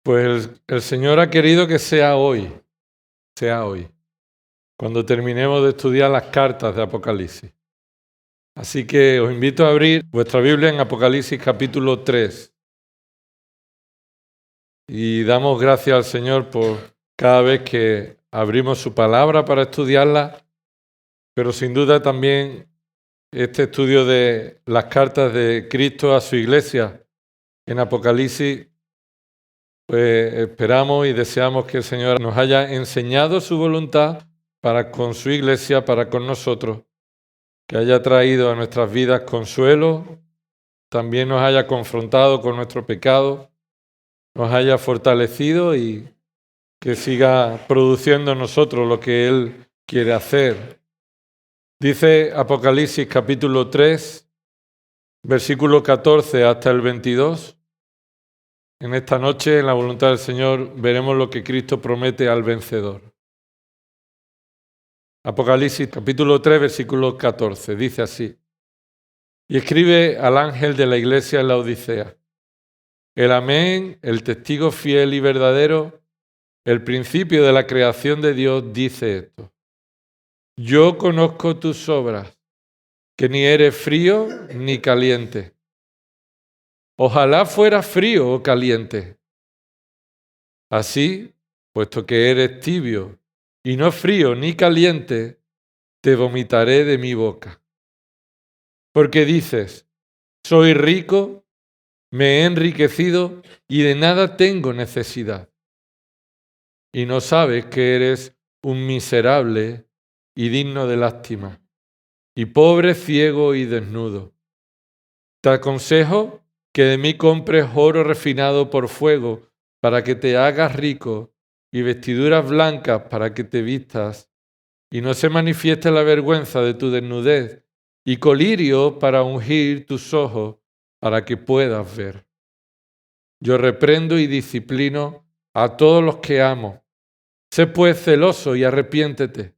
Pues el Señor ha querido que sea hoy, cuando terminemos de estudiar las cartas de Apocalipsis. Así que os invito a abrir vuestra Biblia en Apocalipsis capítulo 3. Y damos gracias al Señor por cada vez que abrimos su palabra para estudiarla, pero sin duda también este estudio de las cartas de Cristo a su iglesia en Apocalipsis, pues esperamos y deseamos que el Señor nos haya enseñado su voluntad para con su iglesia, para con nosotros, que haya traído a nuestras vidas consuelo, también nos haya confrontado con nuestro pecado, nos haya fortalecido y que siga produciendo en nosotros lo que Él quiere hacer. Dice Apocalipsis capítulo 3, versículo 14 hasta el 22. En esta noche, en la voluntad del Señor, veremos lo que Cristo promete al vencedor. Apocalipsis capítulo 3, versículo 14, dice así: y escribe al ángel de la iglesia en la Odisea: el Amén, el testigo fiel y verdadero, el principio de la creación de Dios, dice esto: yo conozco tus obras, que ni eres frío ni caliente. Ojalá fueras frío o caliente. Así, puesto que eres tibio y no frío ni caliente, te vomitaré de mi boca. Porque dices: soy rico, me he enriquecido y de nada tengo necesidad. Y no sabes que eres un miserable y digno de lástima, y pobre, ciego y desnudo. Te aconsejo que de mí compres oro refinado por fuego para que te hagas rico, y vestiduras blancas para que te vistas, y no se manifieste la vergüenza de tu desnudez, y colirio para ungir tus ojos para que puedas ver. Yo reprendo y disciplino a todos los que amo. Sé pues celoso y arrepiéntete.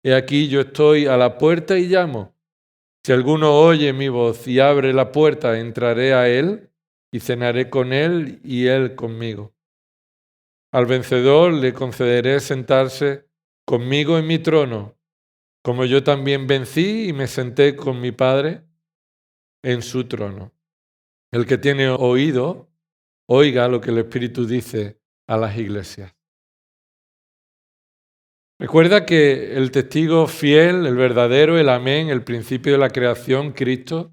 He aquí yo estoy a la puerta y llamo. Si alguno oye mi voz y abre la puerta, entraré a él y cenaré con él y él conmigo. Al vencedor le concederé sentarse conmigo en mi trono, como yo también vencí y me senté con mi Padre en su trono. El que tiene oído, oiga lo que el Espíritu dice a las iglesias. Recuerda que el testigo fiel, el verdadero, el amén, el principio de la creación, Cristo,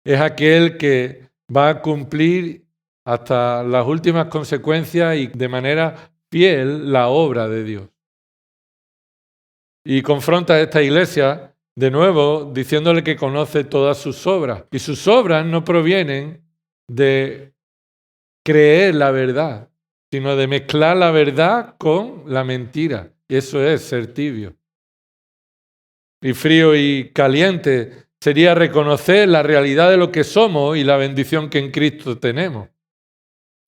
es aquel que va a cumplir hasta las últimas consecuencias y de manera fiel la obra de Dios. Y confronta a esta iglesia de nuevo diciéndole que conoce todas sus obras. Y sus obras no provienen de creer la verdad, sino de mezclar la verdad con la mentira. Eso es ser tibio. Y frío y caliente sería reconocer la realidad de lo que somos y la bendición que en Cristo tenemos.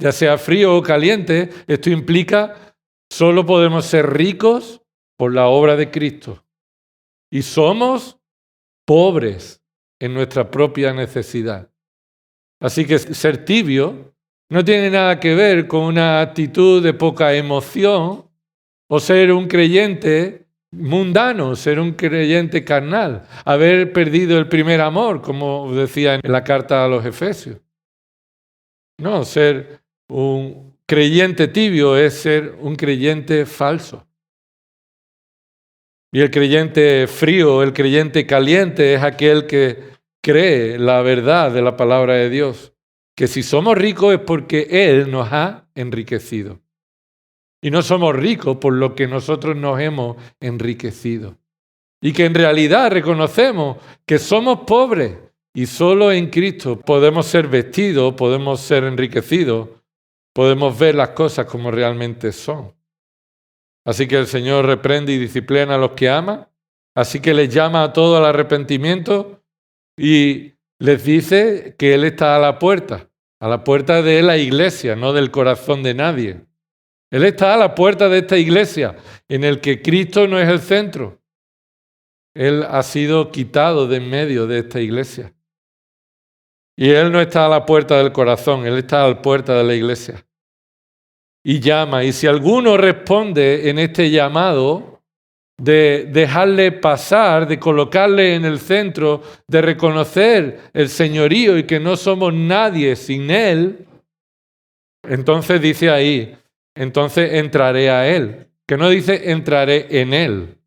Ya sea frío o caliente, esto implica solo podemos ser ricos por la obra de Cristo. Y somos pobres en nuestra propia necesidad. Así que ser tibio no tiene nada que ver con una actitud de poca emoción o ser un creyente mundano, ser un creyente carnal, haber perdido el primer amor, como decía en la carta a los Efesios. No, ser un creyente tibio es ser un creyente falso. Y el creyente frío, el creyente caliente es aquel que cree la verdad de la palabra de Dios, que si somos ricos es porque Él nos ha enriquecido. Y no somos ricos por lo que nosotros nos hemos enriquecido. Y que en realidad reconocemos que somos pobres y solo en Cristo podemos ser vestidos, podemos ser enriquecidos, podemos ver las cosas como realmente son. Así que el Señor reprende y disciplina a los que ama, así que les llama a todos al arrepentimiento y les dice que Él está a la puerta de la iglesia, no del corazón de nadie. Él está a la puerta de esta iglesia, en el que Cristo no es el centro. Él ha sido quitado de en medio de esta iglesia. Y Él no está a la puerta del corazón, Él está a la puerta de la iglesia. y llama. Y si alguno responde en este llamado de dejarle pasar, de colocarle en el centro, de reconocer el señorío y que no somos nadie sin Él, entonces dice ahí, entonces entraré a Él. Que no dice entraré en Él.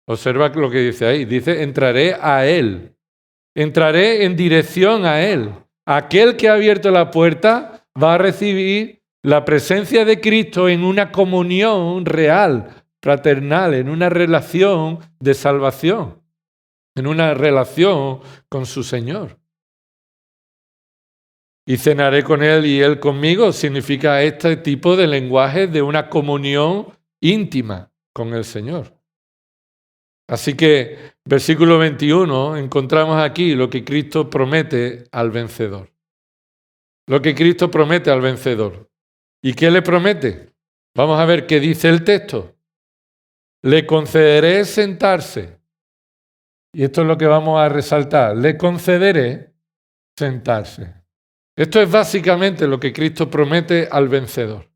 Observa lo que dice ahí. Dice entraré a Él. Entraré en dirección a Él. Aquel que ha abierto la puerta va a recibir la presencia de Cristo en una comunión real, fraternal, en una relación de salvación, en una relación con su Señor. Y cenaré con Él y Él conmigo significa este tipo de lenguaje de una comunión íntima con el Señor. Así que, versículo 21, encontramos aquí lo que Cristo promete al vencedor. Lo que Cristo promete al vencedor. ¿Y qué le promete? Vamos a ver qué dice el texto. Le concederé sentarse. Y esto es lo que vamos a resaltar. Le concederé sentarse. Esto es básicamente lo que Cristo promete al vencedor.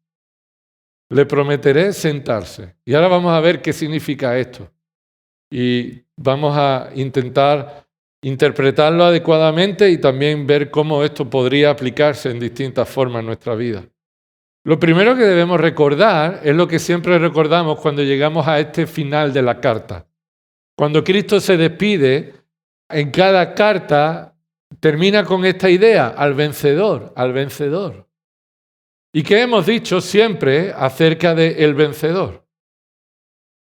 Le prometeré sentarse. Y ahora vamos a ver qué significa esto. Y vamos a intentar interpretarlo adecuadamente y también ver cómo esto podría aplicarse en distintas formas en nuestra vida. Lo primero que debemos recordar es lo que siempre recordamos cuando llegamos a este final de la carta. Cuando Cristo se despide, en cada carta termina con esta idea, al vencedor, al vencedor. ¿Y qué hemos dicho siempre acerca del vencedor?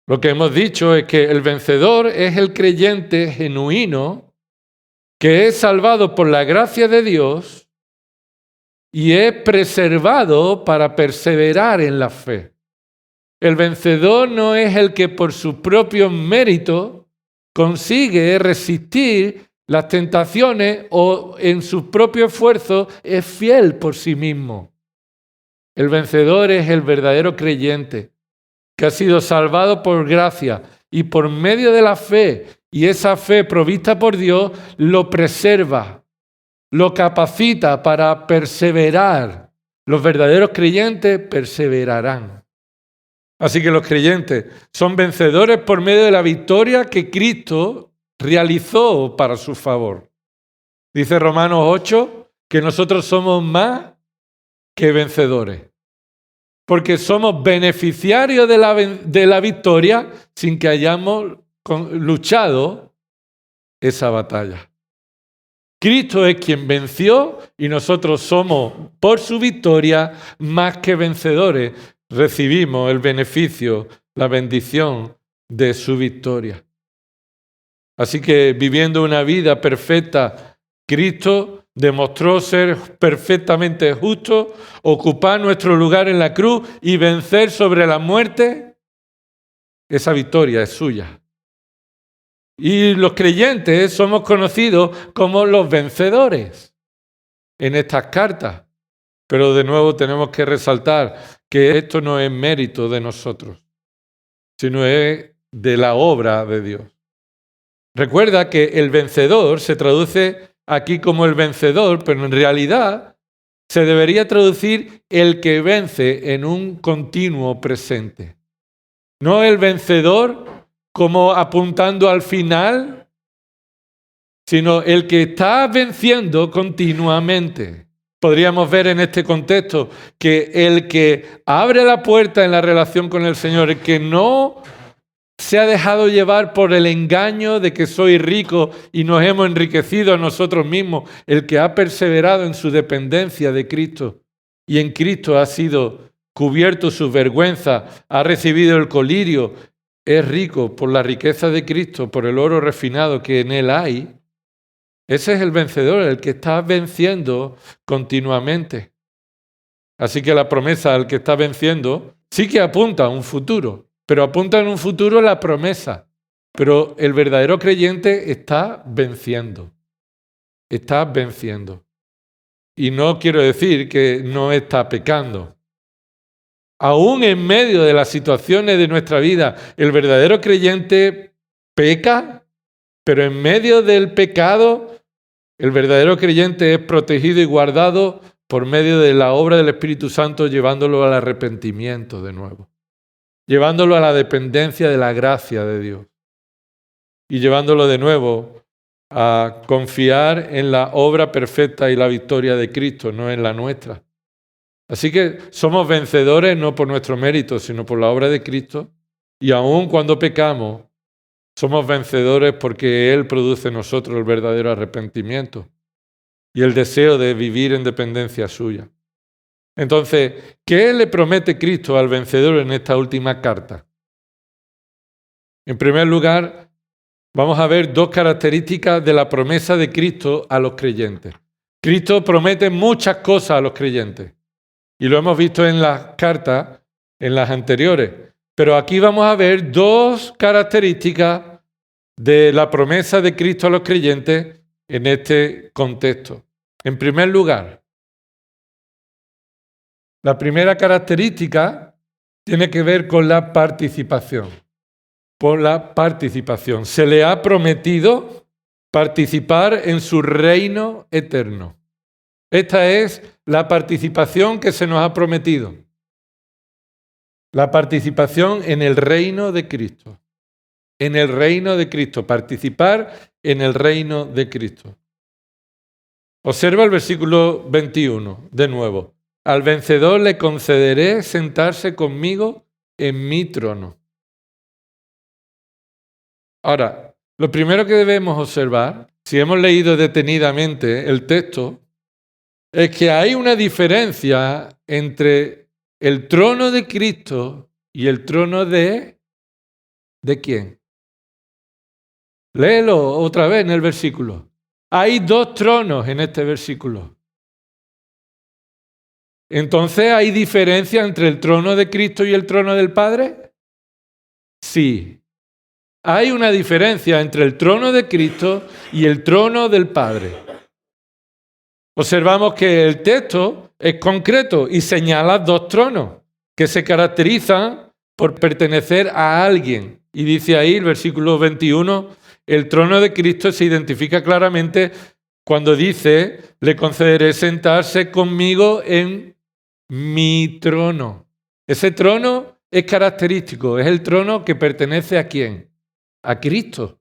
Lo que hemos dicho es que el vencedor es el creyente genuino que es salvado por la gracia de Dios y es preservado para perseverar en la fe. El vencedor no es el que por sus propios méritos consigue resistir las tentaciones o en sus propios esfuerzos es fiel por sí mismo. El vencedor es el verdadero creyente que ha sido salvado por gracia y por medio de la fe, y esa fe provista por Dios lo preserva, lo capacita para perseverar. Los verdaderos creyentes perseverarán. Así que los creyentes son vencedores por medio de la victoria que Cristo realizó para su favor. Dice Romanos 8 que nosotros somos más que vencedores. Porque somos beneficiarios de la victoria sin que hayamos luchado esa batalla. Cristo es quien venció y nosotros somos, por su victoria, más que vencedores. Recibimos el beneficio, la bendición de su victoria. Así que viviendo una vida perfecta, Cristo demostró ser perfectamente justo, ocupar nuestro lugar en la cruz y vencer sobre la muerte. Esa victoria es suya. Y los creyentes somos conocidos como los vencedores en estas cartas. Pero de nuevo tenemos que resaltar que esto no es mérito de nosotros, sino es de la obra de Dios. Recuerda que el vencedor se traduce aquí como el vencedor, pero en realidad se debería traducir el que vence en un continuo presente. No el vencedor como apuntando al final, sino el que está venciendo continuamente. Podríamos ver en este contexto que el que abre la puerta en la relación con el Señor, el que no se ha dejado llevar por el engaño de que soy rico y nos hemos enriquecido a nosotros mismos, el que ha perseverado en su dependencia de Cristo y en Cristo ha sido cubierto su vergüenza, ha recibido el colirio, es rico por la riqueza de Cristo, por el oro refinado que en él hay. Ese es el vencedor, el que está venciendo continuamente. Así que la promesa al que está venciendo sí que apunta a un futuro, pero apunta en un futuro la promesa. Pero el verdadero creyente está venciendo. Está venciendo. Y no quiero decir que no está pecando. Aún en medio de las situaciones de nuestra vida, el verdadero creyente peca, pero en medio del pecado, el verdadero creyente es protegido y guardado por medio de la obra del Espíritu Santo, llevándolo al arrepentimiento de nuevo, llevándolo a la dependencia de la gracia de Dios y llevándolo de nuevo a confiar en la obra perfecta y la victoria de Cristo, no en la nuestra. Así que somos vencedores no por nuestro mérito, sino por la obra de Cristo, y aun cuando pecamos, somos vencedores porque Él produce en nosotros el verdadero arrepentimiento y el deseo de vivir en dependencia suya. Entonces, ¿qué le promete Cristo al vencedor en esta última carta? En primer lugar, vamos a ver dos características de la promesa de Cristo a los creyentes. Cristo promete muchas cosas a los creyentes y lo hemos visto en las cartas, en las anteriores. Pero aquí vamos a ver dos características de la promesa de Cristo a los creyentes en este contexto. En primer lugar, la primera característica tiene que ver con la participación. Por la participación. Se le ha prometido participar en su reino eterno. Esta es la participación que se nos ha prometido. La participación en el reino de Cristo. En el reino de Cristo. Participar en el reino de Cristo. Observa el versículo 21 de nuevo. Al vencedor le concederé sentarse conmigo en mi trono. Ahora, lo primero que debemos observar, si hemos leído detenidamente el texto, es que hay una diferencia entre el trono de Cristo y el trono ¿de quién? Léelo otra vez en el versículo. Hay dos tronos en este versículo. Entonces, ¿hay diferencia entre el trono de Cristo y el trono del Padre? Sí. Hay una diferencia entre el trono de Cristo y el trono del Padre. Observamos que el texto es concreto y señala dos tronos que se caracterizan por pertenecer a alguien. Y dice ahí el versículo 21, el trono de Cristo se identifica claramente cuando dice, le concederé sentarse conmigo en mi trono. Ese trono es característico, es el trono que pertenece ¿a quién? A Cristo.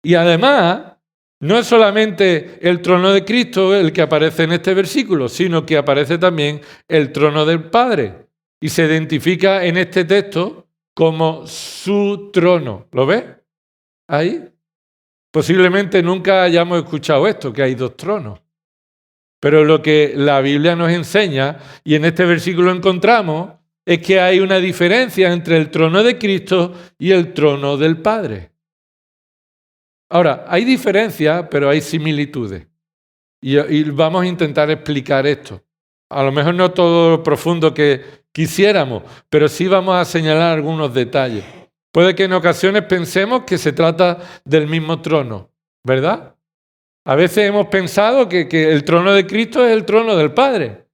Y además, no es solamente el trono de Cristo el que aparece en este versículo, sino que aparece también el trono del Padre. Y se identifica en este texto como su trono. ¿Lo ves? Ahí. Posiblemente nunca hayamos escuchado esto, que hay dos tronos. Pero lo que la Biblia nos enseña, y en este versículo encontramos, es que hay una diferencia entre el trono de Cristo y el trono del Padre. Ahora, hay diferencias, pero hay similitudes. Y vamos a intentar explicar esto. A lo mejor no todo lo profundo que quisiéramos, pero sí vamos a señalar algunos detalles. Puede que en ocasiones pensemos que se trata del mismo trono, ¿verdad? A veces hemos pensado que el trono de Cristo es el trono del Padre.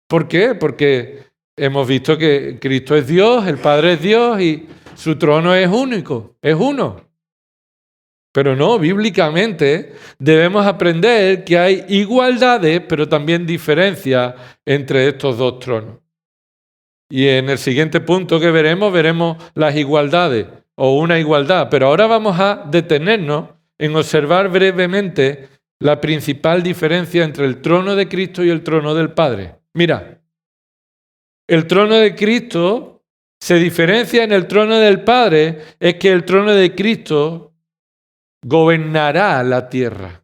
¿Por qué? Porque hemos visto que Cristo es Dios, el Padre es Dios y su trono es único, es uno. Pero no, bíblicamente debemos aprender que hay igualdades, pero también diferencias entre estos dos tronos. Y en el siguiente punto que veremos las igualdades o una igualdad. Pero ahora vamos a detenernos en observar brevemente la principal diferencia entre el trono de Cristo y el trono del Padre. Mira, el trono de Cristo se diferencia en el trono del Padre, es que el trono de Cristo gobernará la tierra.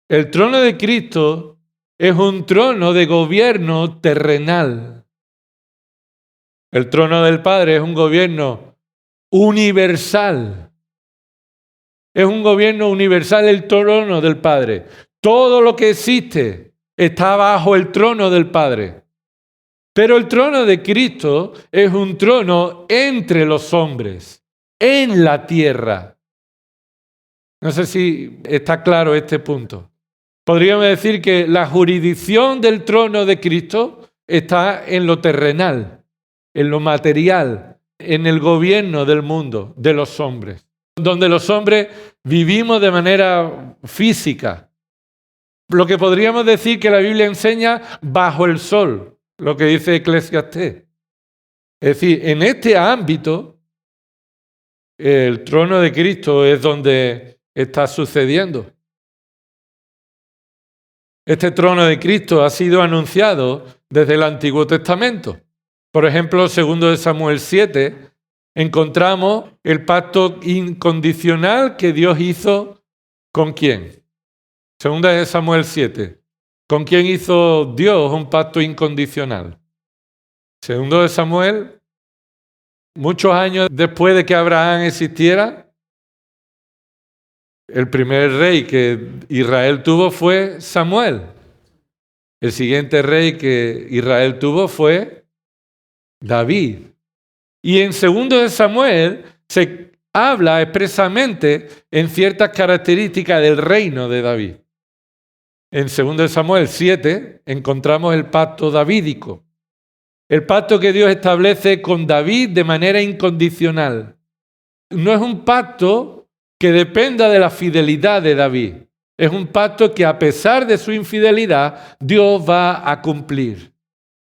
El trono de Cristo es un trono de gobierno terrenal. El trono del Padre es un gobierno universal. Es un gobierno universal el trono del Padre. Todo lo que existe está bajo el trono del Padre. Pero el trono de Cristo es un trono entre los hombres, en la tierra. No sé si está claro este punto. Podríamos decir que la jurisdicción del trono de Cristo está en lo terrenal, en lo material, en el gobierno del mundo, de los hombres, donde los hombres vivimos de manera física. lo que podríamos decir que la Biblia enseña bajo el sol, lo que dice Eclesiastés. Es decir, en este ámbito, el trono de Cristo es donde está sucediendo. Este trono de Cristo ha sido anunciado desde el Antiguo Testamento. Por ejemplo, segundo de Samuel 7, encontramos el pacto incondicional que Dios hizo ¿con quién? Segunda de Samuel 7. ¿Con quién hizo Dios un pacto incondicional? Segundo de Samuel, muchos años después de que Abraham existiera, el primer rey que Israel tuvo fue Samuel. El siguiente rey que Israel tuvo fue David. Y en segundo de Samuel se habla expresamente en ciertas características del reino de David. En segundo de Samuel 7 encontramos el pacto davídico. El pacto que Dios establece con David de manera incondicional. No es un pacto que dependa de la fidelidad de David. Es un pacto que a pesar de su infidelidad, Dios va a cumplir.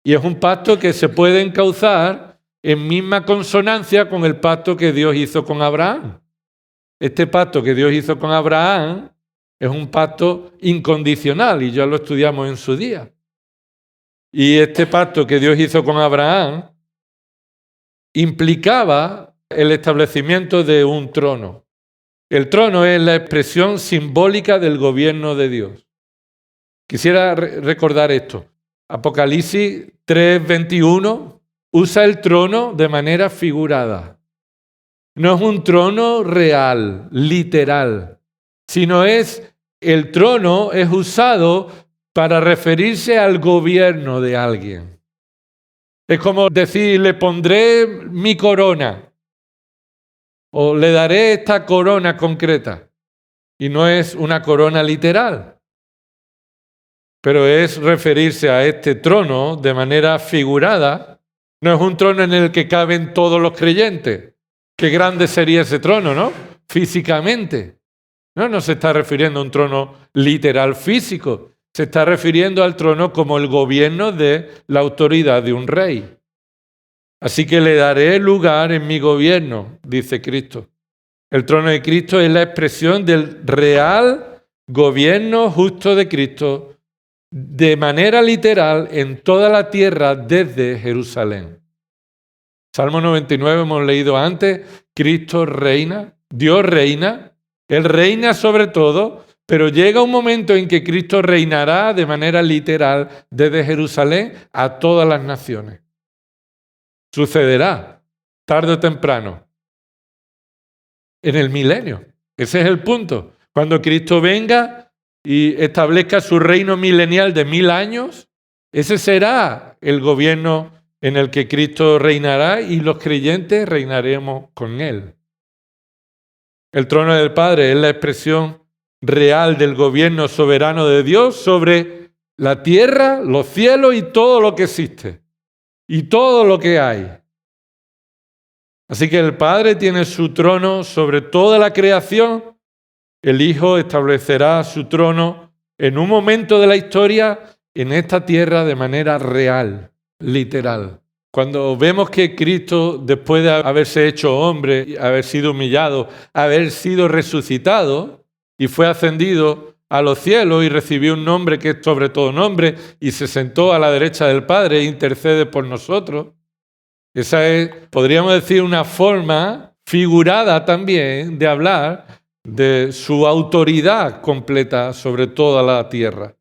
Y es un pacto que se puede encauzar en misma consonancia con el pacto que Dios hizo con Abraham. Este pacto que Dios hizo con Abraham es un pacto incondicional y ya lo estudiamos en su día. Y este pacto que Dios hizo con Abraham implicaba el establecimiento de un trono. El trono es la expresión simbólica del gobierno de Dios. Quisiera recordar esto. Apocalipsis 3:21 usa el trono de manera figurada. No es un trono real, literal, sino el trono es usado para referirse al gobierno de alguien. Es como decir, le pondré mi corona o le daré esta corona concreta. Y no es una corona literal, pero es referirse a este trono de manera figurada. No es un trono en el que caben todos los creyentes. Qué grande sería ese trono, ¿no? Físicamente. No se está refiriendo a un trono literal físico. Se está refiriendo al trono como el gobierno de la autoridad de un rey. Así que le daré lugar en mi gobierno, dice Cristo. El trono de Cristo es la expresión del real gobierno justo de Cristo de manera literal en toda la tierra desde Jerusalén. Salmo 99 hemos leído antes, Cristo reina, Dios reina, Él reina sobre todo, pero llega un momento en que Cristo reinará de manera literal desde Jerusalén a todas las naciones. Sucederá tarde o temprano, en el milenio. Ese es el punto. Cuando Cristo venga y establezca su reino milenial de 1000 años, ese será el gobierno en el que Cristo reinará y los creyentes reinaremos con Él. El trono del Padre es la expresión real del gobierno soberano de Dios sobre la tierra, los cielos y todo lo que existe y todo lo que hay. Así que el Padre tiene su trono sobre toda la creación, el Hijo establecerá su trono en un momento de la historia en esta tierra de manera real, literal. Cuando vemos que Cristo, después de haberse hecho hombre, haber sido humillado, haber sido resucitado y fue ascendido a los cielos y recibió un nombre que es sobre todo nombre y se sentó a la derecha del Padre e intercede por nosotros, esa es, podríamos decir, una forma figurada también de hablar de su autoridad completa sobre toda la tierra.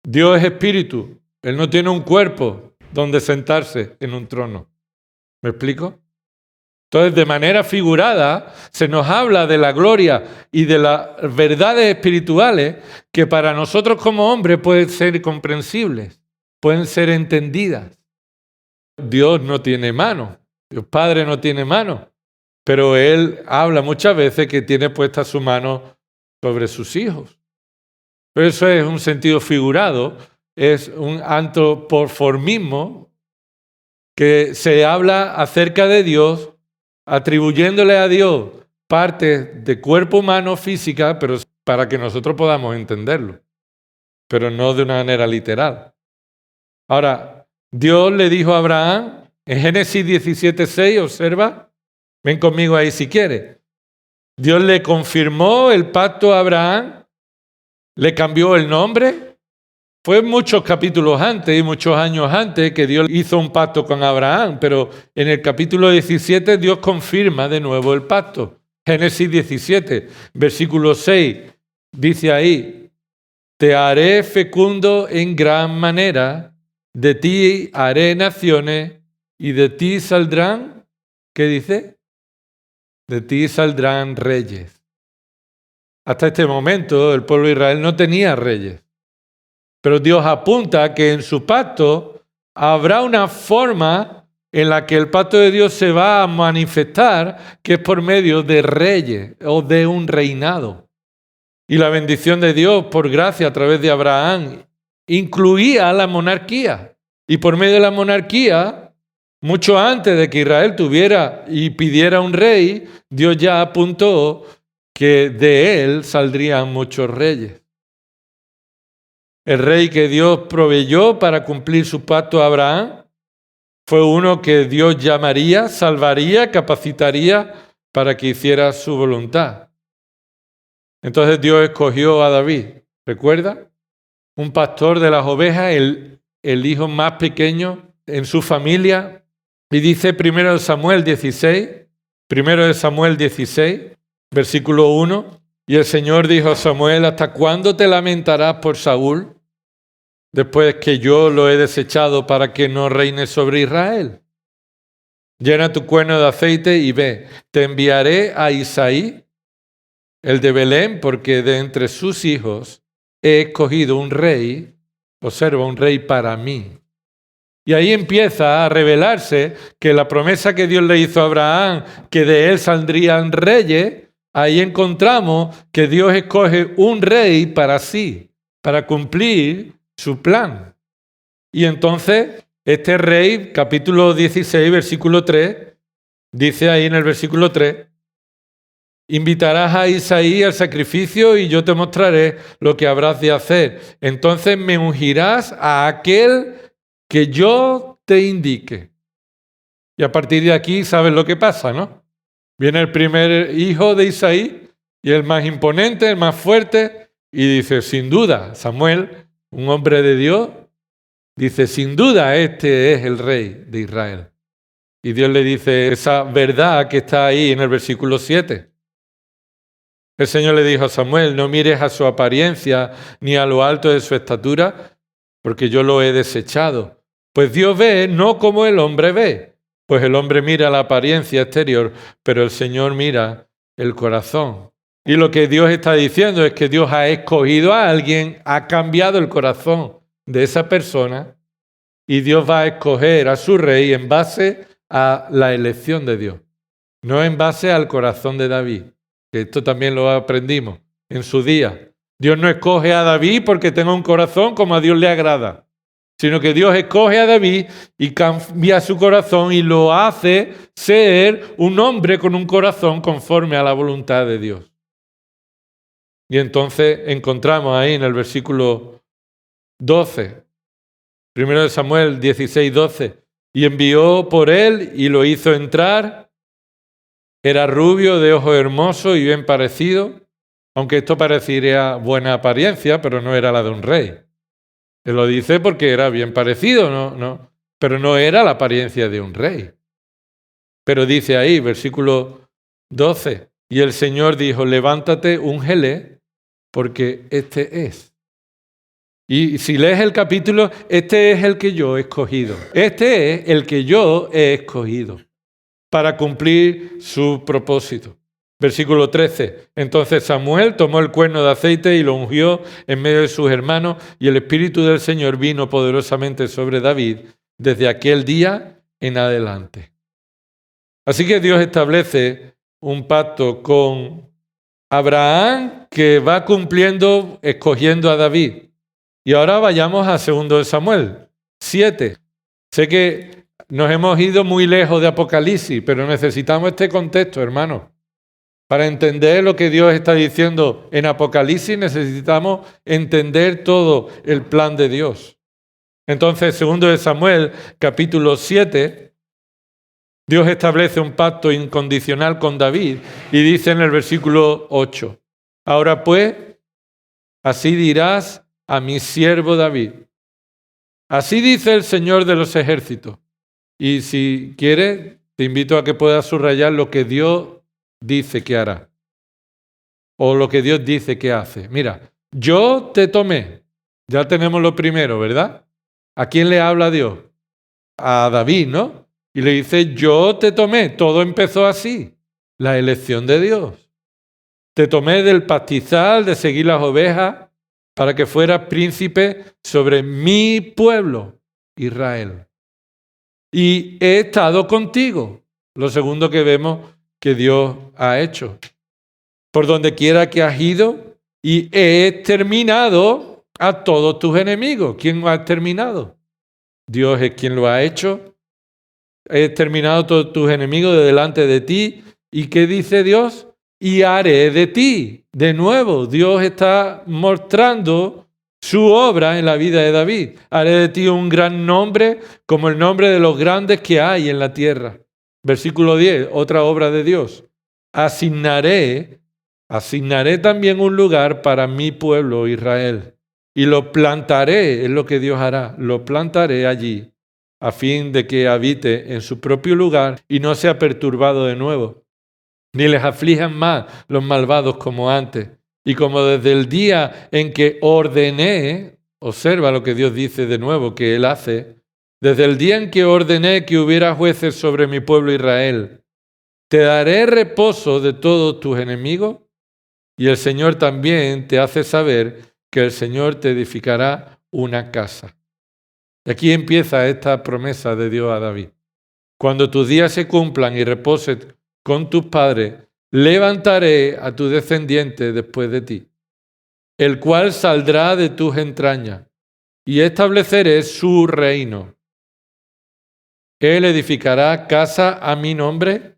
Dios es espíritu, Él no tiene un cuerpo donde sentarse en un trono. ¿Me explico? Entonces, de manera figurada, se nos habla de la gloria y de las verdades espirituales que para nosotros como hombres pueden ser comprensibles, pueden ser entendidas. Dios no tiene mano, Dios Padre no tiene mano, pero Él habla muchas veces que tiene puesta su mano sobre sus hijos. Pero eso es un sentido figurado, es un antropoformismo que se habla acerca de Dios, atribuyéndole a Dios partes de cuerpo humano física, pero para que nosotros podamos entenderlo. pero no de una manera literal. Ahora, Dios le dijo a Abraham, en Génesis 17:6, observa, ven conmigo ahí si quieres. Dios le confirmó el pacto a Abraham, le cambió el nombre. Fue muchos capítulos antes y muchos años antes que Dios hizo un pacto con Abraham, pero en el capítulo 17 Dios confirma de nuevo el pacto. Génesis 17, versículo 6, dice ahí, te haré fecundo en gran manera, de ti haré naciones y de ti saldrán, ¿qué dice? De ti saldrán reyes. Hasta este momento el pueblo de Israel no tenía reyes. Pero Dios apunta a que en su pacto habrá una forma en la que el pacto de Dios se va a manifestar, que es por medio de reyes o de un reinado. Y la bendición de Dios por gracia a través de Abraham incluía la monarquía. Y por medio de la monarquía, mucho antes de que Israel tuviera y pidiera un rey, Dios ya apuntó que de él saldrían muchos reyes. El rey que Dios proveyó para cumplir su pacto a Abraham fue uno que Dios llamaría, salvaría, capacitaría para que hiciera su voluntad. Entonces Dios escogió a David, ¿recuerda? Un pastor de las ovejas, el hijo más pequeño en su familia. Y dice 1 Samuel 16, versículo 1, y el Señor dijo a Samuel, ¿hasta cuándo te lamentarás por Saúl, después que yo lo he desechado para que no reine sobre Israel? Llena tu cuerno de aceite y ve, te enviaré a Isaí, el de Belén, porque de entre sus hijos he escogido un rey, observa, un rey para mí. Y ahí empieza a revelarse que la promesa que Dios le hizo a Abraham, que de él saldrían reyes, ahí encontramos que Dios escoge un rey para sí, para cumplir su plan. Y entonces, este rey, capítulo 16, versículo 3, dice ahí en el versículo 3, invitarás a Isaí al sacrificio y yo te mostraré lo que habrás de hacer. Entonces me ungirás a aquel que yo te indique. Y a partir de aquí sabes lo que pasa, ¿no? Viene el primer hijo de Isaí y el más imponente, el más fuerte, y dice, sin duda, Samuel, un hombre de Dios, dice, sin duda este es el rey de Israel. Y Dios le dice esa verdad que está ahí en el versículo 7. El Señor le dijo a Samuel, no mires a su apariencia ni a lo alto de su estatura, porque yo lo he desechado. Pues Dios ve no como el hombre ve, pues el hombre mira la apariencia exterior, pero el Señor mira el corazón. Y lo que Dios está diciendo es que Dios ha escogido a alguien, ha cambiado el corazón de esa persona y Dios va a escoger a su rey en base a la elección de Dios, no en base al corazón de David, que esto también lo aprendimos en su día. Dios no escoge a David porque tenga un corazón como a Dios le agrada, sino que Dios escoge a David y cambia su corazón y lo hace ser un hombre con un corazón conforme a la voluntad de Dios. Y entonces encontramos ahí en el versículo 12, 1 Samuel 16, 12, y envió por él y lo hizo entrar. Era rubio, de ojos hermosos y bien parecido, aunque esto parecería buena apariencia, pero no era la de un rey. Él lo dice porque era bien parecido, no, pero no era la apariencia de un rey. Pero dice ahí, versículo 12, y el Señor dijo, levántate, úngele, porque este es. Y si lees el capítulo, este es el que yo he escogido. Este es el que yo he escogido para cumplir su propósito. Versículo 13. Entonces Samuel tomó el cuerno de aceite y lo ungió en medio de sus hermanos, y el Espíritu del Señor vino poderosamente sobre David desde aquel día en adelante. Así que Dios establece un pacto con Abraham que va cumpliendo, escogiendo a David. Y ahora vayamos a 2 Samuel 7. Sé que nos hemos ido muy lejos de Apocalipsis, pero necesitamos este contexto, hermano. Para entender lo que Dios está diciendo en Apocalipsis necesitamos entender todo el plan de Dios. Entonces, segundo de Samuel, capítulo 7, Dios establece un pacto incondicional con David y dice en el versículo 8, ahora pues, así dirás a mi siervo David. Así dice el Señor de los ejércitos. Y si quieres, te invito a que puedas subrayar lo que Dios dice que hará. O lo que Dios dice que hace. Mira, yo te tomé. Ya tenemos lo primero, ¿verdad? ¿A quién le habla Dios? A David, ¿no? Y le dice, yo te tomé. Todo empezó así. La elección de Dios. Te tomé del pastizal, de seguir las ovejas, para que fueras príncipe sobre mi pueblo, Israel. Y he estado contigo. Lo segundo que vemos que Dios ha hecho. Por donde quiera que has ido, y he exterminado a todos tus enemigos. ¿Quién lo ha exterminado? Dios es quien lo ha hecho. He exterminado a todos tus enemigos de delante de ti. ¿Y qué dice Dios? Y haré de ti. De nuevo, Dios está mostrando su obra en la vida de David. Haré de ti un gran nombre, como el nombre de los grandes que hay en la tierra. Versículo 10, otra obra de Dios. Asignaré también un lugar para mi pueblo Israel. Y lo plantaré, es lo que Dios hará, lo plantaré allí, a fin de que habite en su propio lugar y no sea perturbado de nuevo, ni les aflijan más los malvados como antes. Y como desde el día en que ordené, observa lo que Dios dice de nuevo, que Él hace, desde el día en que ordené que hubiera jueces sobre mi pueblo Israel, te daré reposo de todos tus enemigos, y el Señor también te hace saber que el Señor te edificará una casa. Y aquí empieza esta promesa de Dios a David. Cuando tus días se cumplan y reposes con tus padres, levantaré a tu descendiente después de ti, el cual saldrá de tus entrañas, y estableceré su reino. Él edificará casa a mi nombre,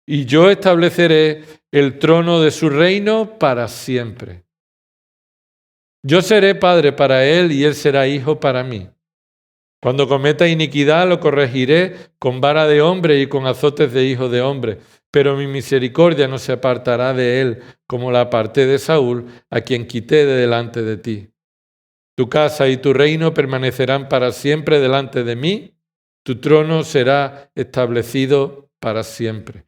y yo estableceré el trono de su reino para siempre. Yo seré padre para él y él será hijo para mí. Cuando cometa iniquidad lo corregiré con vara de hombre y con azotes de hijo de hombre, pero mi misericordia no se apartará de él como la aparté de Saúl, a quien quité de delante de ti. Tu casa y tu reino permanecerán para siempre delante de mí, tu trono será establecido para siempre.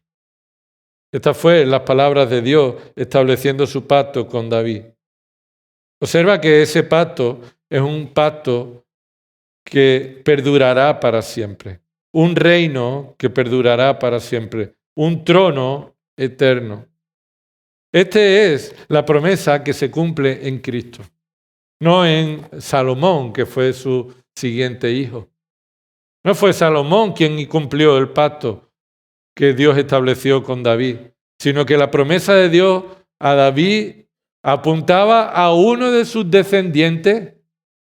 Estas fueron las palabras de Dios estableciendo su pacto con David. Observa que ese pacto es un pacto que perdurará para siempre. Un reino que perdurará para siempre. Un trono eterno. Esta es la promesa que se cumple en Cristo. No en Salomón, que fue su siguiente hijo. No fue Salomón quien cumplió el pacto que Dios estableció con David, sino que la promesa de Dios a David apuntaba a uno de sus descendientes,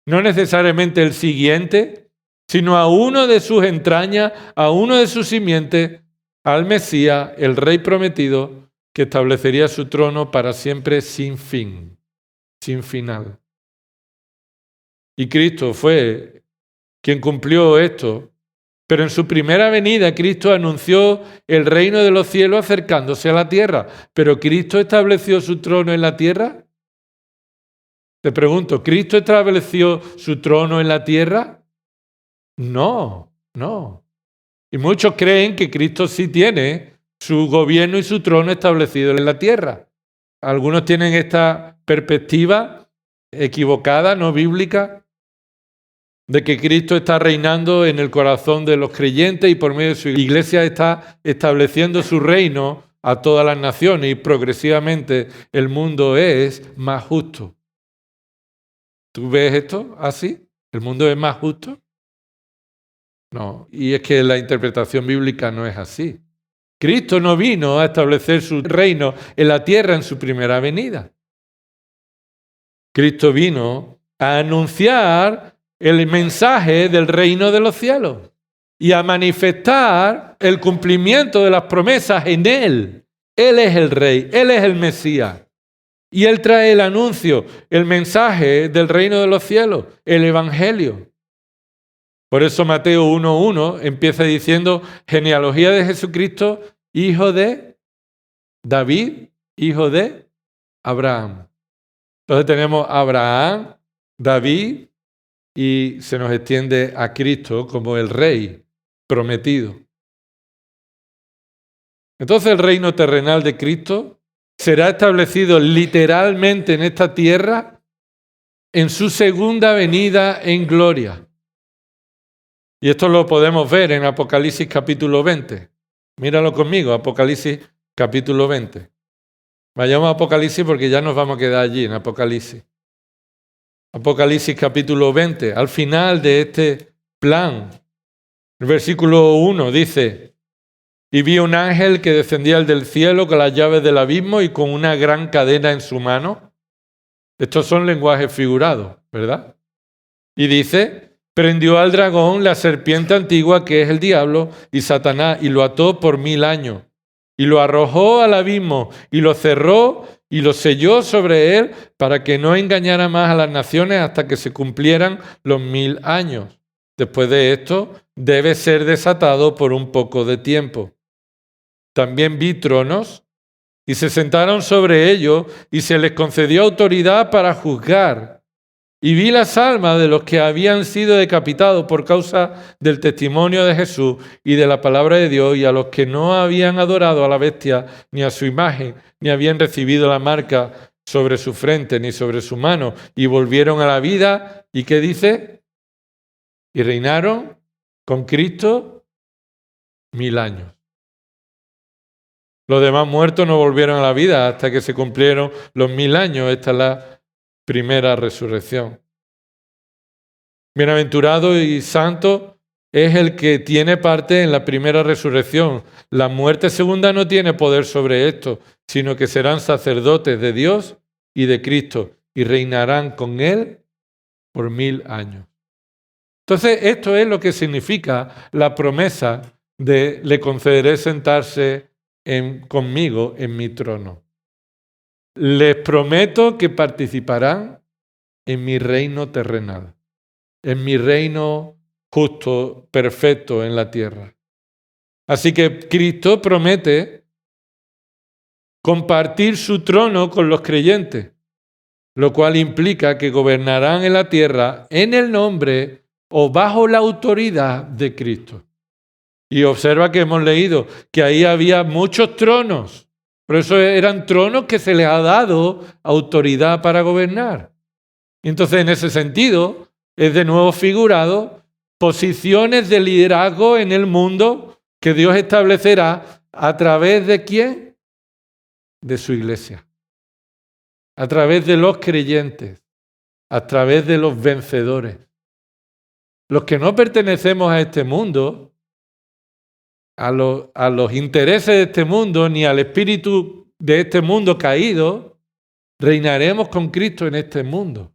no necesariamente el siguiente, sino a uno de sus entrañas, a uno de sus simientes, al Mesías, el Rey prometido, que establecería su trono para siempre sin fin, sin final. Y Cristo fue quien cumplió esto. Pero en su primera venida Cristo anunció el reino de los cielos acercándose a la tierra. ¿Pero Cristo estableció su trono en la tierra? Te pregunto, ¿Cristo estableció su trono en la tierra? No, no. Y muchos creen que Cristo sí tiene su gobierno y su trono establecido en la tierra. Algunos tienen esta perspectiva equivocada, no bíblica, de que Cristo está reinando en el corazón de los creyentes y por medio de su iglesia está estableciendo su reino a todas las naciones y progresivamente el mundo es más justo. ¿Tú ves esto así? ¿El mundo es más justo? No, y es que la interpretación bíblica no es así. Cristo no vino a establecer su reino en la tierra en su primera venida. Cristo vino a anunciar el mensaje del reino de los cielos y a manifestar el cumplimiento de las promesas en Él. Él es el Rey, Él es el Mesías. Y Él trae el anuncio, el mensaje del reino de los cielos, el Evangelio. Por eso Mateo 1:1 empieza diciendo, genealogía de Jesucristo, hijo de David, hijo de Abraham. Entonces tenemos Abraham, David, y se nos extiende a Cristo como el Rey prometido. Entonces el reino terrenal de Cristo será establecido literalmente en esta tierra en su segunda venida en gloria. Y esto lo podemos ver en Apocalipsis capítulo 20. Míralo conmigo, Apocalipsis capítulo 20. Vayamos a Apocalipsis porque ya nos vamos a quedar allí en Apocalipsis. Apocalipsis capítulo 20, al final de este plan, el versículo 1 dice, y vi un ángel que descendía del cielo con las llaves del abismo y con una gran cadena en su mano. Estos son lenguajes figurados, ¿verdad? Y dice, prendió al dragón, la serpiente antigua que es el diablo y Satanás, y lo ató por 1000 años. Y lo arrojó al abismo y lo cerró y lo selló sobre él para que no engañara más a las naciones hasta que se cumplieran los 1000 años. Después de esto, debe ser desatado por un poco de tiempo. También vi tronos y se sentaron sobre ellos y se les concedió autoridad para juzgar. Y vi las almas de los que habían sido decapitados por causa del testimonio de Jesús y de la palabra de Dios, y a los que no habían adorado a la bestia ni a su imagen, ni habían recibido la marca sobre su frente ni sobre su mano, y volvieron a la vida. ¿Y qué dice? Y reinaron con Cristo 1000 años. Los demás muertos no volvieron a la vida hasta que se cumplieron los 1000 años. Esta es la primera resurrección. Bienaventurado y santo es el que tiene parte en la primera resurrección. La muerte segunda no tiene poder sobre esto, sino que serán sacerdotes de Dios y de Cristo y reinarán con Él por 1000 años. Entonces, esto es lo que significa la promesa de le concederé sentarse conmigo en mi trono. Les prometo que participarán en mi reino terrenal, en mi reino justo, perfecto en la tierra. Así que Cristo promete compartir su trono con los creyentes, lo cual implica que gobernarán en la tierra en el nombre o bajo la autoridad de Cristo. Y observa que hemos leído que ahí había muchos tronos. Por eso eran tronos que se les ha dado autoridad para gobernar. Y entonces, en ese sentido, es de nuevo figurado posiciones de liderazgo en el mundo que Dios establecerá a través de ¿quién? De su iglesia. A través de los creyentes. A través de los vencedores. Los que no pertenecemos a este mundo, a los intereses de este mundo, ni al espíritu de este mundo caído, reinaremos con Cristo en este mundo.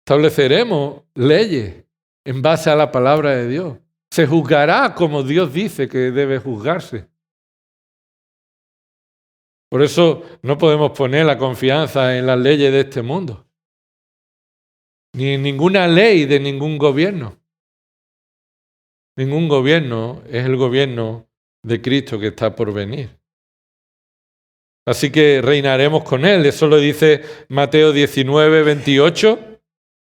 Estableceremos leyes en base a la palabra de Dios. Se juzgará como Dios dice que debe juzgarse. Por eso no podemos poner la confianza en las leyes de este mundo, ni en ninguna ley de ningún gobierno. Ningún gobierno es el gobierno de Cristo que está por venir. Así que reinaremos con Él. Eso lo dice Mateo 19:28.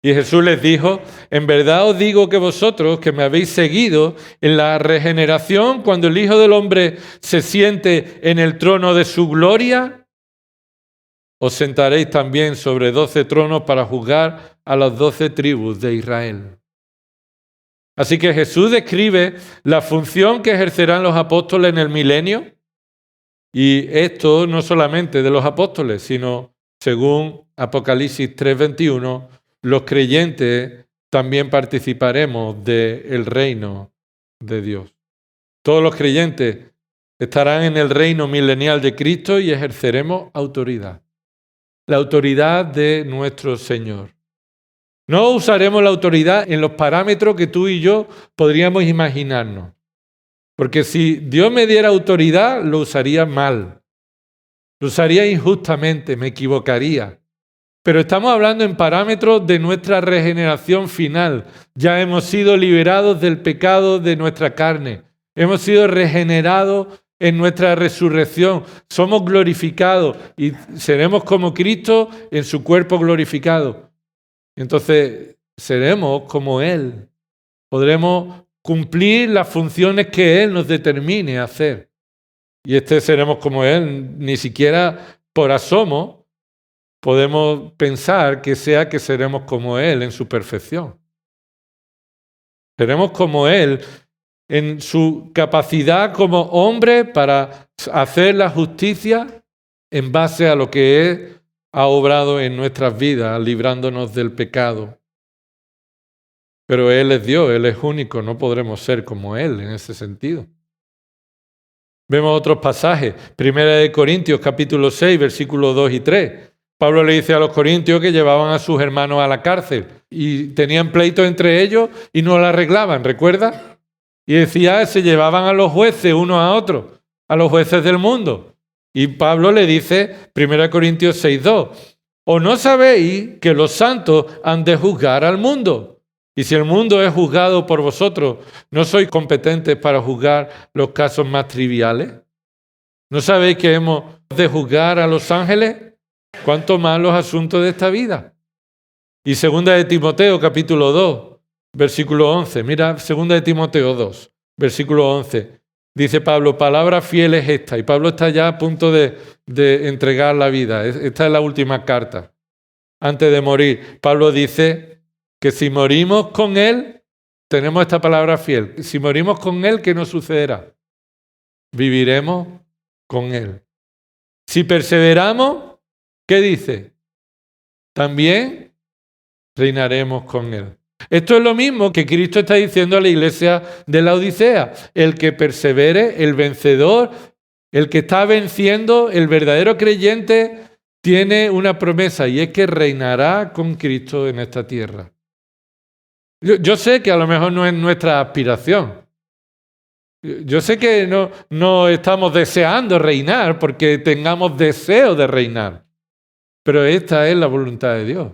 Y Jesús les dijo, en verdad os digo que vosotros que me habéis seguido en la regeneración, cuando el Hijo del Hombre se siente en el trono de su gloria, os sentaréis también sobre 12 tronos para juzgar a las 12 tribus de Israel. Así que Jesús describe la función que ejercerán los apóstoles en el milenio, y esto no solamente de los apóstoles, sino según Apocalipsis 3:21, los creyentes también participaremos del reino de Dios. Todos los creyentes estarán en el reino milenial de Cristo y ejerceremos autoridad. La autoridad de nuestro Señor. No usaremos la autoridad en los parámetros que tú y yo podríamos imaginarnos. Porque si Dios me diera autoridad, lo usaría mal. Lo usaría injustamente, me equivocaría. Pero estamos hablando en parámetros de nuestra regeneración final. Ya hemos sido liberados del pecado de nuestra carne. Hemos sido regenerados en nuestra resurrección. Somos glorificados y seremos como Cristo en su cuerpo glorificado. Entonces, seremos como Él. Podremos cumplir las funciones que Él nos determine hacer. Y seremos como Él. Ni siquiera por asomo podemos pensar que seremos como Él en su perfección. Seremos como Él en su capacidad como hombre para hacer la justicia en base a lo que Él ha obrado en nuestras vidas, librándonos del pecado. Pero Él es Dios, Él es único, no podremos ser como Él en ese sentido. Vemos otros pasajes. Primera de Corintios, capítulo 6, versículos 2 y 3. Pablo le dice a los corintios que llevaban a sus hermanos a la cárcel y tenían pleitos entre ellos y no la arreglaban, ¿recuerda? Y decía, se llevaban a los jueces unos a otros, a los jueces del mundo. Y Pablo le dice, 1 Corintios 6:2, ¿o no sabéis que los santos han de juzgar al mundo? Y si el mundo es juzgado por vosotros, ¿no sois competentes para juzgar los casos más triviales? ¿No sabéis que hemos de juzgar a los ángeles? ¿Cuánto más los asuntos de esta vida? Y 2 de Timoteo, capítulo 2, versículo 11. Mira, 2 de Timoteo 2, versículo 11. Dice Pablo, palabra fiel es esta. Y Pablo está ya a punto de entregar la vida. Esta es la última carta. Antes de morir, Pablo dice que si morimos con Él, tenemos esta palabra fiel. Si morimos con Él, ¿qué nos sucederá? Viviremos con Él. Si perseveramos, ¿qué dice? También reinaremos con Él. Esto es lo mismo que Cristo está diciendo a la iglesia de la Odisea. El que persevere, el vencedor, el que está venciendo, el verdadero creyente, tiene una promesa y es que reinará con Cristo en esta tierra. Yo sé que a lo mejor no es nuestra aspiración. Yo sé que no estamos deseando reinar porque tengamos deseo de reinar. Pero esta es la voluntad de Dios.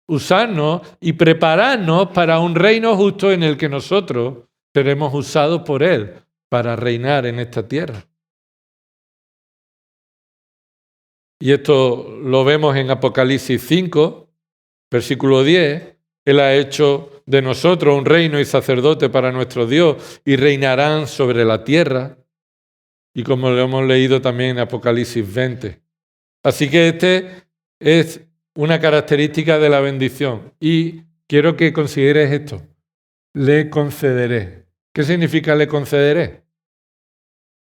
Usarnos y prepararnos para un reino justo en el que nosotros seremos usados por Él para reinar en esta tierra. Y esto lo vemos en Apocalipsis 5, versículo 10. Él ha hecho de nosotros un reino y sacerdote para nuestro Dios y reinarán sobre la tierra. Y como lo hemos leído también en Apocalipsis 20. Así que es una característica de la bendición. Y quiero que consideres esto. Le concederé. ¿Qué significa le concederé?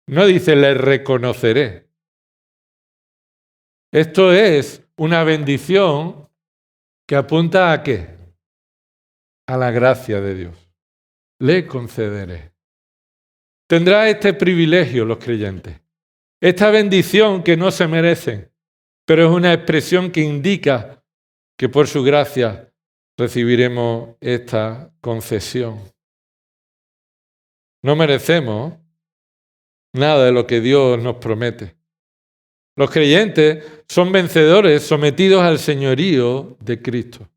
No dice le reconoceré. Esto es una bendición que apunta ¿a qué? A la gracia de Dios. Le concederé. Tendrá este privilegio los creyentes. Esta bendición que no se merecen. Pero es una expresión que indica que por su gracia recibiremos esta concesión. No merecemos nada de lo que Dios nos promete. Los creyentes son vencedores sometidos al señorío de Cristo,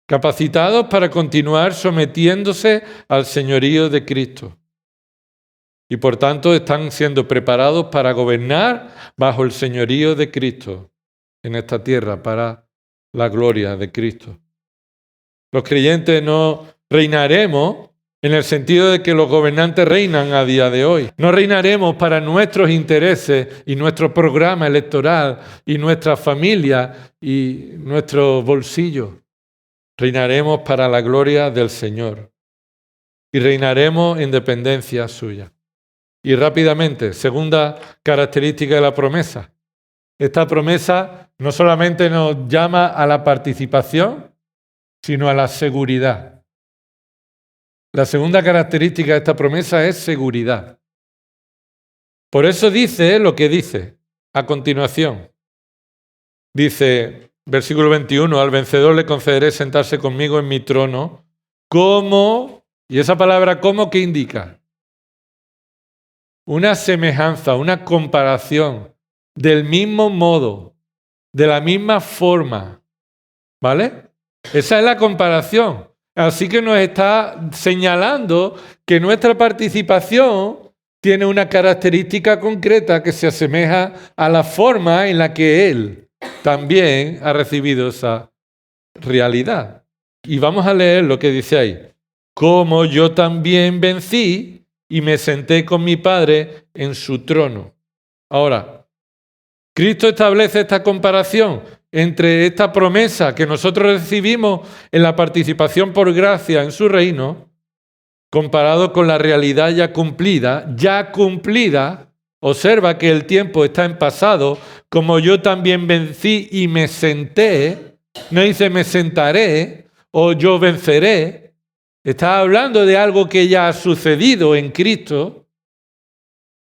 capacitados para continuar sometiéndose al señorío de Cristo. Y por tanto están siendo preparados para gobernar bajo el señorío de Cristo en esta tierra para la gloria de Cristo. Los creyentes no reinaremos en el sentido de que los gobernantes reinan a día de hoy. No reinaremos para nuestros intereses y nuestro programa electoral y nuestra familia y nuestro bolsillo. Reinaremos para la gloria del Señor y reinaremos en dependencia suya. Y rápidamente, segunda característica de la promesa. Esta promesa no solamente nos llama a la participación, sino a la seguridad. La segunda característica de esta promesa es seguridad. Por eso dice lo que dice a continuación. Dice, versículo 21, al vencedor le concederé sentarse conmigo en mi trono, como, y esa palabra como, ¿qué indica? una semejanza, una comparación del mismo modo, de la misma forma, ¿vale? Esa es la comparación. Así que nos está señalando que nuestra participación tiene una característica concreta que se asemeja a la forma en la que Él también ha recibido esa realidad. Y vamos a leer lo que dice ahí. Como yo también vencí y me senté con mi Padre en su trono. Ahora, Cristo establece esta comparación entre esta promesa que nosotros recibimos en la participación por gracia en su reino, comparado con la realidad ya cumplida, observa que el tiempo está en pasado, como yo también vencí y me senté, no dice me sentaré o yo venceré, está hablando de algo que ya ha sucedido en Cristo,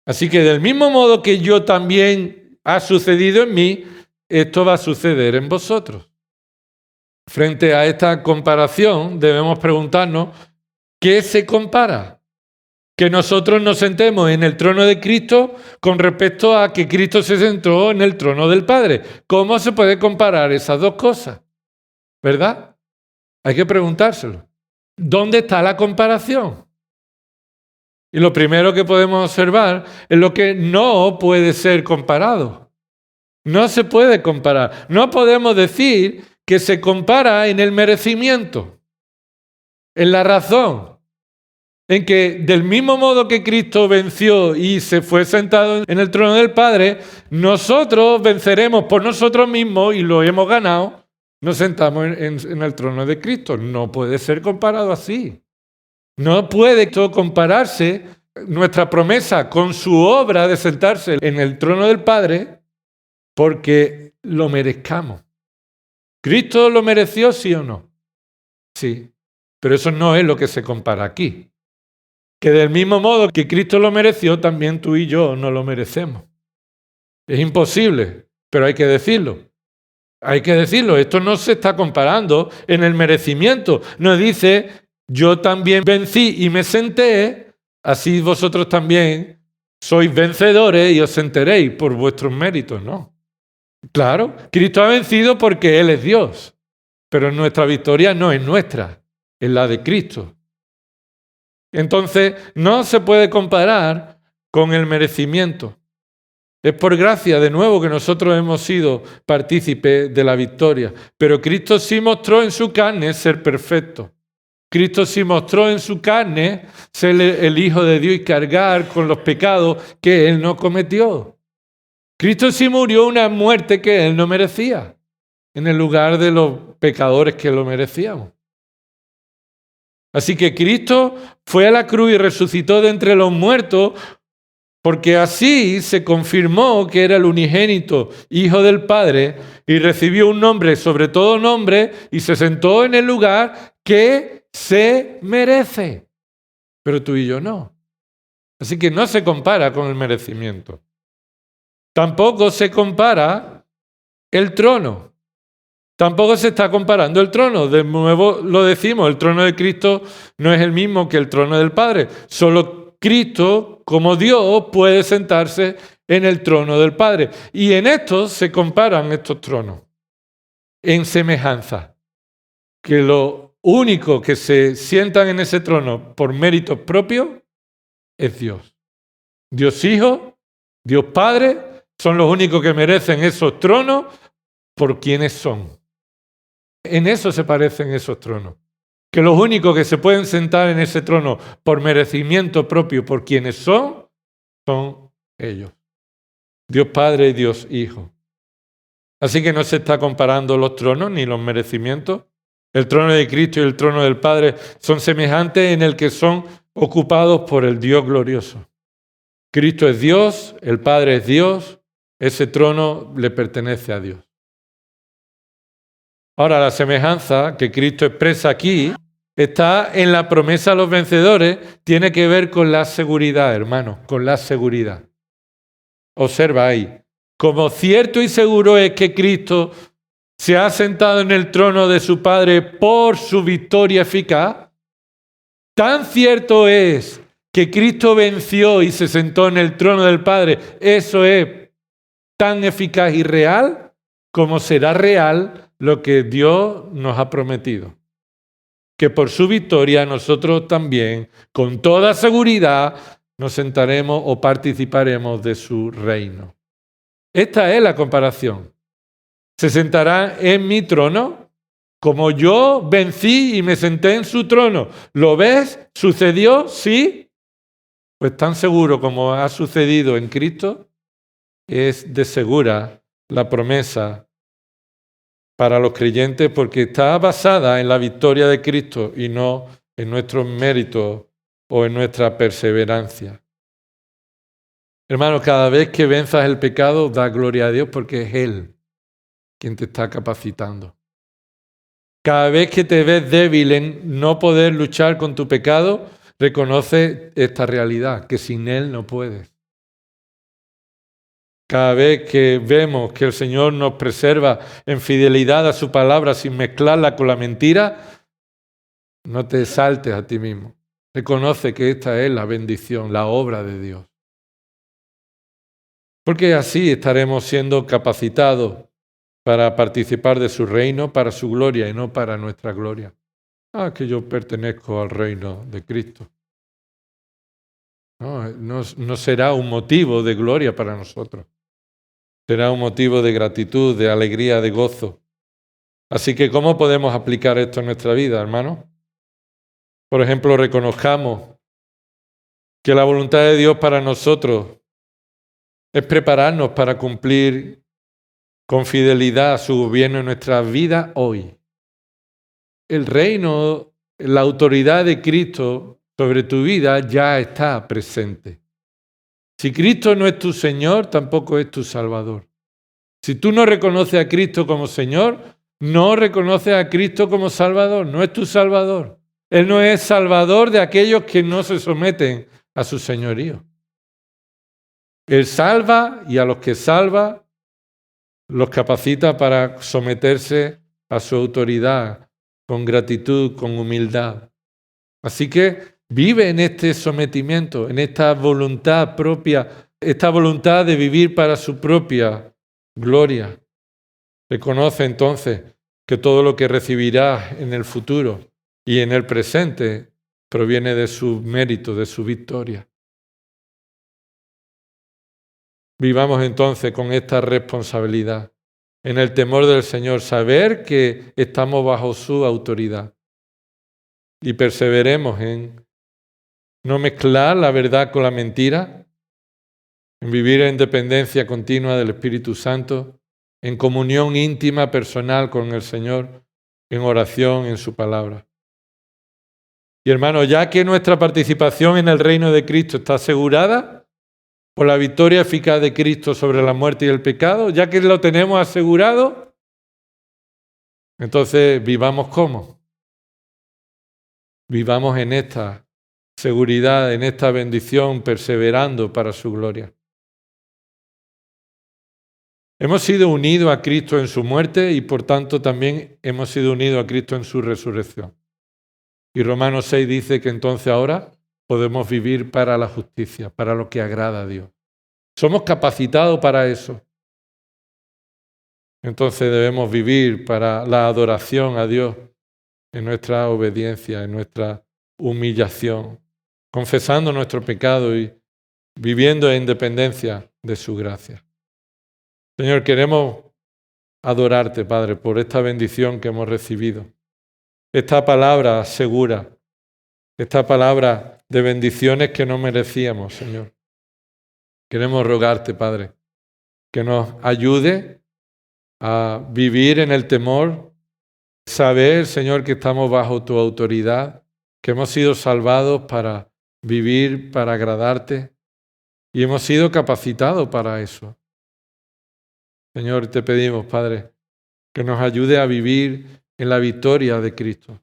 así que del mismo modo que yo también ha sucedido en mí, esto va a suceder en vosotros. Frente a esta comparación debemos preguntarnos, ¿qué se compara? Que nosotros nos sentemos en el trono de Cristo con respecto a que Cristo se sentó en el trono del Padre. ¿Cómo se puede comparar esas dos cosas? ¿Verdad? Hay que preguntárselo. ¿Dónde está la comparación? Y lo primero que podemos observar es lo que no puede ser comparado. No se puede comparar. No podemos decir que se compara en el merecimiento, en la razón, en que del mismo modo que Cristo venció y se fue sentado en el trono del Padre, nosotros venceremos por nosotros mismos y lo hemos ganado, nos sentamos en el trono de Cristo. No puede ser comparado así. No puede compararse nuestra promesa con su obra de sentarse en el trono del Padre porque lo merezcamos. ¿Cristo lo mereció, sí o no? Sí, pero eso no es lo que se compara aquí. Que del mismo modo que Cristo lo mereció, también tú y yo no lo merecemos. Es imposible, pero hay que decirlo. Hay que decirlo, esto no se está comparando en el merecimiento. No dice, yo también vencí y me senté, así vosotros también sois vencedores y os sentaréis por vuestros méritos, ¿no? Claro, Cristo ha vencido porque Él es Dios, pero nuestra victoria no es nuestra, es la de Cristo. Entonces, no se puede comparar con el merecimiento. Es por gracia, de nuevo, que nosotros hemos sido partícipes de la victoria. Pero Cristo sí mostró en su carne ser perfecto. Cristo sí mostró en su carne ser el Hijo de Dios y cargar con los pecados que Él no cometió. Cristo sí murió una muerte que Él no merecía, en el lugar de los pecadores que lo merecíamos. Así que Cristo fue a la cruz y resucitó de entre los muertos, porque así se confirmó que era el unigénito Hijo del Padre y recibió un nombre sobre todo nombre y se sentó en el lugar que se merece. Pero tú y yo no. Así que no se compara con el merecimiento. Tampoco se compara el trono. Tampoco se está comparando el trono. De nuevo lo decimos, el trono de Cristo no es el mismo que el trono del Padre. Solo Cristo, como Dios, puede sentarse en el trono del Padre. Y en esto se comparan estos tronos, en semejanza. Que lo único que se sientan en ese trono por méritos propios es Dios. Dios Hijo, Dios Padre, son los únicos que merecen esos tronos por quienes son. En eso se parecen esos tronos. Que los únicos que se pueden sentar en ese trono por merecimiento propio, por quienes son ellos. Dios Padre y Dios Hijo. Así que no se está comparando los tronos ni los merecimientos. El trono de Cristo y el trono del Padre son semejantes en el que son ocupados por el Dios glorioso. Cristo es Dios, el Padre es Dios, ese trono le pertenece a Dios. Ahora, la semejanza que Cristo expresa aquí está en la promesa a los vencedores, tiene que ver con la seguridad, hermanos, con la seguridad. Observa ahí, como cierto y seguro es que Cristo se ha sentado en el trono de su Padre por su victoria eficaz, tan cierto es que Cristo venció y se sentó en el trono del Padre, eso es tan eficaz y real como será real lo que Dios nos ha prometido. Que por su victoria nosotros también, con toda seguridad, nos sentaremos o participaremos de su reino. Esta es la comparación. Se sentará en mi trono como yo vencí y me senté en su trono. ¿Lo ves? ¿Sucedió? Sí. Pues tan seguro como ha sucedido en Cristo, es de segura la promesa para los creyentes porque está basada en la victoria de Cristo y no en nuestros méritos o en nuestra perseverancia. Hermanos, cada vez que venzas el pecado, da gloria a Dios porque es Él quien te está capacitando. Cada vez que te ves débil en no poder luchar con tu pecado, reconoce esta realidad, que sin Él no puedes. Cada vez que vemos que el Señor nos preserva en fidelidad a su palabra sin mezclarla con la mentira, no te exaltes a ti mismo. Reconoce que esta es la bendición, la obra de Dios. Porque así estaremos siendo capacitados para participar de su reino, para su gloria y no para nuestra gloria. Que yo pertenezco al reino de Cristo. No será un motivo de gloria para nosotros. Será un motivo de gratitud, de alegría, de gozo. Así que, ¿cómo podemos aplicar esto en nuestra vida, hermanos? Por ejemplo, reconozcamos que la voluntad de Dios para nosotros es prepararnos para cumplir con fidelidad su gobierno en nuestra vida hoy. El reino, la autoridad de Cristo sobre tu vida ya está presente. Si Cristo no es tu Señor, tampoco es tu Salvador. Si tú no reconoces a Cristo como Señor, no reconoces a Cristo como Salvador, no es tu Salvador. Él no es Salvador de aquellos que no se someten a su señorío. Él salva y a los que salva los capacita para someterse a su autoridad con gratitud, con humildad. Así que vive en este sometimiento, en esta voluntad propia, esta voluntad de vivir para su propia gloria. Reconoce entonces que todo lo que recibirás en el futuro y en el presente proviene de su mérito, de su victoria. Vivamos entonces con esta responsabilidad, en el temor del Señor, saber que estamos bajo su autoridad y perseveremos en no mezclar la verdad con la mentira, en vivir en dependencia continua del Espíritu Santo, en comunión íntima, personal con el Señor, en oración, en su palabra. Y hermanos, ya que nuestra participación en el reino de Cristo está asegurada por la victoria eficaz de Cristo sobre la muerte y el pecado, ya que lo tenemos asegurado, entonces vivamos ¿cómo? Vivamos en esta seguridad, en esta bendición, perseverando para su gloria. Hemos sido unidos a Cristo en su muerte y por tanto también hemos sido unidos a Cristo en su resurrección. Y Romanos 6 dice que entonces ahora podemos vivir para la justicia, para lo que agrada a Dios. Somos capacitados para eso. Entonces debemos vivir para la adoración a Dios en nuestra obediencia, en nuestra humillación, confesando nuestro pecado y viviendo en dependencia de su gracia. Señor, queremos adorarte, Padre, por esta bendición que hemos recibido. Esta palabra segura, esta palabra de bendiciones que no merecíamos, Señor. Queremos rogarte, Padre, que nos ayude a vivir en el temor, saber, Señor, que estamos bajo tu autoridad, que hemos sido salvados para vivir, para agradarte y hemos sido capacitados para eso. Señor, te pedimos, Padre, que nos ayude a vivir en la victoria de Cristo,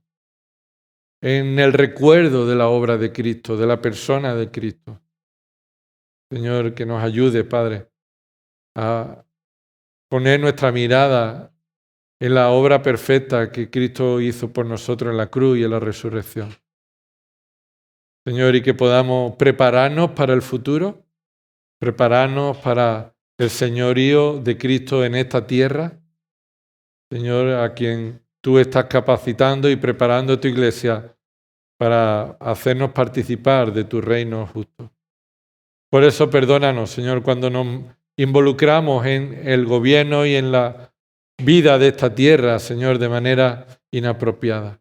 en el recuerdo de la obra de Cristo, de la persona de Cristo. Señor, que nos ayude, Padre, a poner nuestra mirada en la obra perfecta que Cristo hizo por nosotros en la cruz y en la resurrección. Señor, y que podamos prepararnos para el futuro, prepararnos para el señorío de Cristo en esta tierra. Señor, a quien tú estás capacitando y preparando tu iglesia para hacernos participar de tu reino justo. Por eso perdónanos, Señor, cuando nos involucramos en el gobierno y en la vida de esta tierra, Señor, de manera inapropiada.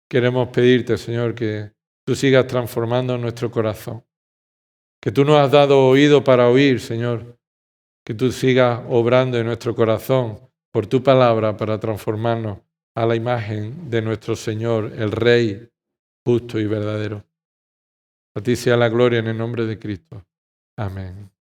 Queremos pedirte, Señor, que tú sigas transformando nuestro corazón. Que tú nos has dado oído para oír, Señor. Que tú sigas obrando en nuestro corazón por tu palabra para transformarnos a la imagen de nuestro Señor, el Rey justo y verdadero. A ti sea la gloria en el nombre de Cristo. Amén.